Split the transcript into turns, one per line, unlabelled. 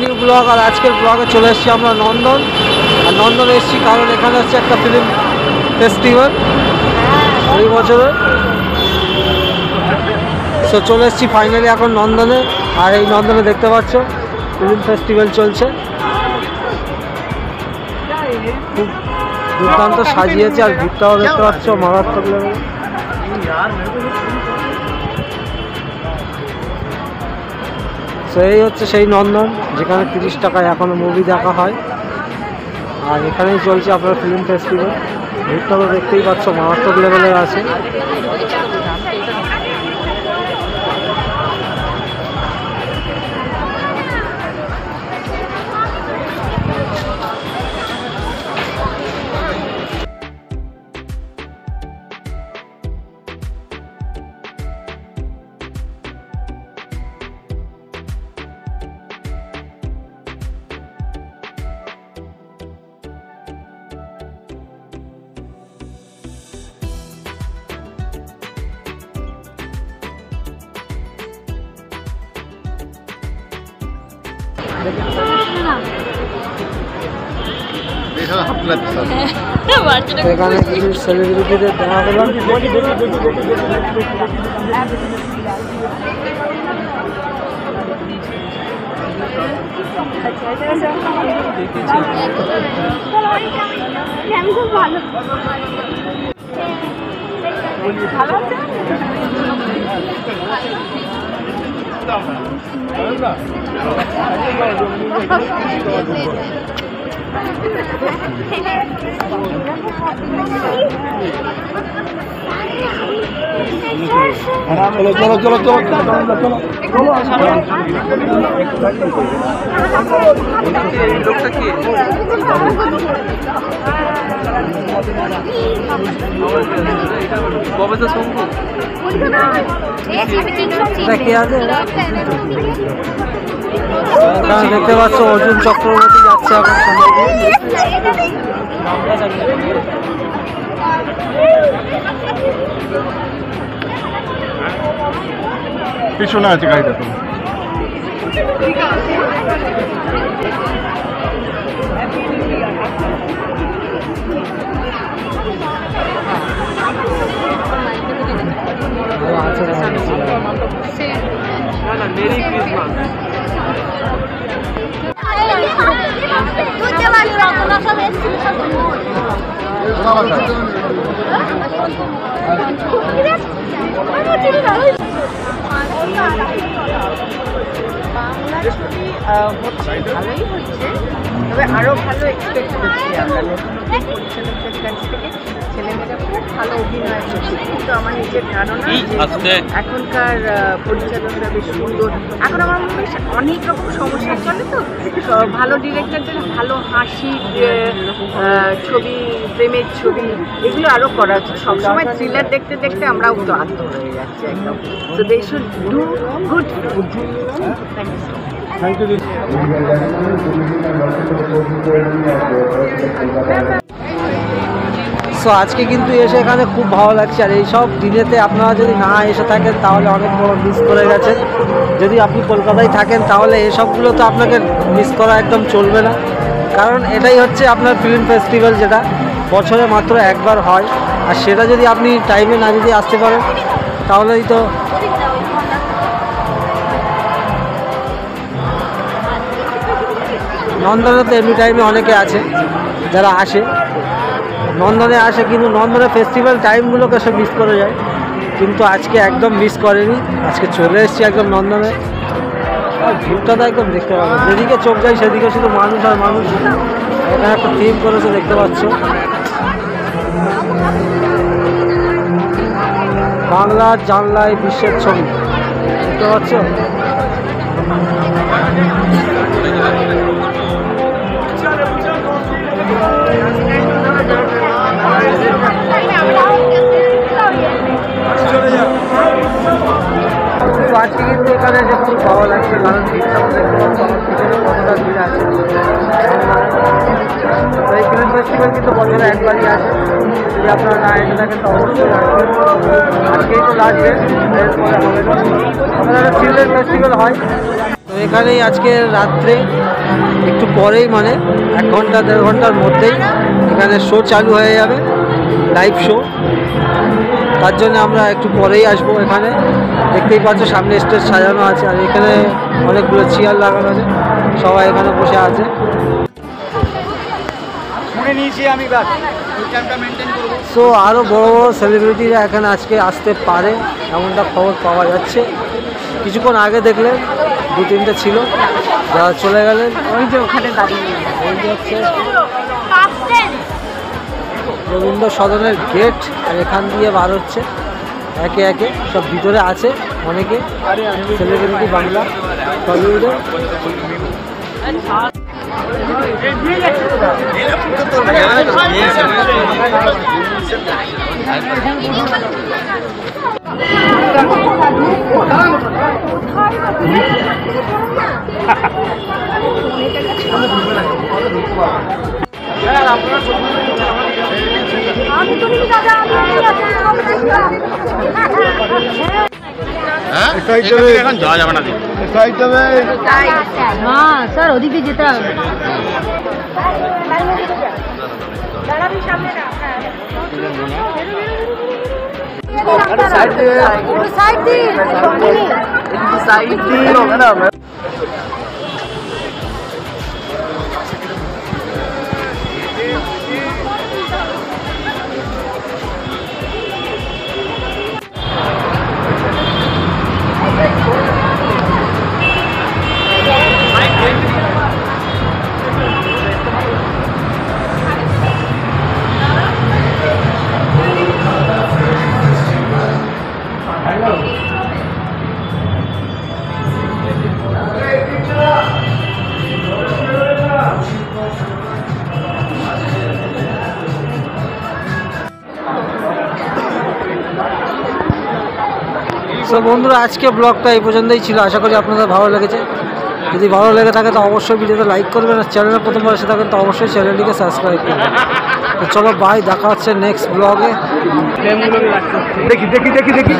New blog. আর আজকের ব্লগে চলে এসেছি আমরা নন্দন। আর নন্দন এসেছি কারণ এখানে হচ্ছে একটা ফিল্ম ফেস্টিভ্যাল এই বছরের। তো চলে এসেছি ফাইনালি এখন নন্দনে। আর এই নন্দনে দেখতে পাচ্ছ ফিল্ম ফেস্টিভ্যাল চলছে, খুব দুর্দান্ত সাজিয়েছে। আর ভিড়টাও দেখতে পাচ্ছ মারাত্মক লেভেল। এই হচ্ছে সেই নন্দন যেখানে 30 টাকায় এখনো মুভি দেখা হয়। আর এখানেই চলছে আপনার ফিল্ম ফেস্টিভ্যাল। ভিড়টা তো দেখতেই পাচ্ছ মারাত্মক লেভেলের আছে। এখানে কিছু সেলিব্রিটিদের দেখা পেলাম। চলো চলো চলো চলো লোকটা কি দেখতে পাচ্ছ অর্জুন চক্রবর্তী যাচ্ছে এখন পিছনে আছে গাড়িটা। তো মেরি ক্রিসমাস।
বাংলা ছবি হচ্ছে ভালোই হচ্ছে, তবে আরো ভালো এক্সপেক্ট করছি আমরা নতুন নতুন পরিচালকদের কাছ থেকে। ছেলেমেয়েরা খুব ভালো অভিনয় করছে, কিন্তু আমার নিজের ধারণা এখনকার পরিচালকরা বেশ সুন্দর। এখন আমার মনে হয় অনেক রকম সমস্যা চলে, তো ভালো ডিরেক্টরদের ভালো হাসি ছবি, প্রেমের ছবি, এগুলো আরও করা উচিত। সবসময় থ্রিলার দেখতে দেখতে আমরাও ক্লান্ত হয়ে যাচ্ছি একদম। So they should do good food. Thank you so much.
So আজকে কিন্তু এসে এখানে খুব ভালো লাগছে। আর এইসব দিনেতে আপনারা যদি না এসে থাকেন তাহলে অনেক বড় মিস করে গেছেন। যদি আপনি কলকাতায় থাকেন তাহলে এসবগুলো তো আপনাকে মিস করা একদম চলবে না, কারণ এটাই হচ্ছে আপনার ফিল্ম ফেস্টিভ্যাল, যেটা বছরে মাত্র একবার হয়। আর সেটা যদি আপনি টাইমে না যদি আসতে পারেন তাহলেই তো নন্দনে তো এমনি টাইমে অনেকে আছে যারা আসে, নন্দনে আসে, কিন্তু নন্দনের ফেস্টিভ্যাল টাইমগুলোকে সব মিস করে যায়। কিন্তু আজকে একদম মিস করেনি, আজকে চলে এসেছি একদম নন্দনে। আর ভিড়টা তো একদম দেখতে পাবো, যেদিকে চোখ যায় সেদিকে শুধু মানুষ আর মানুষ। এখানে একটা থিম করেছে দেখতে পাচ্ছ, বাংলার জানলায় বিশ্বের ছবি দেখতে পাচ্ছ। আজকে কিন্তু এখানে যে খুব ভালো লাগছে, কারণ ভিড়টাও দেখতে পাচ্ছ আমার পিছনে কতটা ভিড় আছে। এই ফিল্ম ফেস্টিভ্যাল কিন্তু বছরে একবারই আসে, যদি আপনারা না এসে থাকেন তো অবশ্যই আসবেন। আজকেই তো লাস্ট ডে, এরপরে হবে না। আমাদের চিলড্রেন ফেস্টিভ্যাল হয়। তো এখানেই আজকে রাত্রে একটু পরেই মানে 1 ঘন্টা 1.5 ঘন্টার মধ্যেই এখানে শো চালু হয়ে যাবে, লাইভ শো। তার জন্য আমরা একটু পরেই আসবো। এখানে দেখতেই পাচ্ছ সামনে স্টেজ সাজানো আছে, আর এখানে অনেকগুলো চেয়ার লাগানো আছে, সবাই এখানে বসে আছে। সো আরও বড় বড় সেলিব্রিটিরা এখানে আজকে আসতে পারে এমনটা খবর পাওয়া যাচ্ছে। কিছুক্ষণ আগে দেখলেন 2-3টে ছিল, যারা চলে গেলেন।
ওই যে ওখানে দাঁড়িয়ে
ওই যে হচ্ছে রবীন্দ্র সদনের গেট, আর এখান দিয়ে বার হচ্ছে একে একে সব ভিতরে আছে অনেকে সেলিব্রিটি বাংলা টলিউডের।
এখন যাওয়া যাবে না।
হ্যাঁ স্যার ওদিকে যেতে হবে।
সো বন্ধুরা, আজকে ব্লগটা এই পর্যন্তই ছিল। আশা করি আপনাদের ভালো লেগেছে। যদি ভালো লেগে থাকে তো অবশ্যই ভিডিওতে লাইক করবেন, আর চ্যানেলে প্রথমবার এসে থাকেন তো অবশ্যই চ্যানেলটিকে সাবস্ক্রাইব করবেন। তো চলো বাই, দেখা হচ্ছে নেক্সট ব্লগে।
দেখি দেখি দেখি দেখি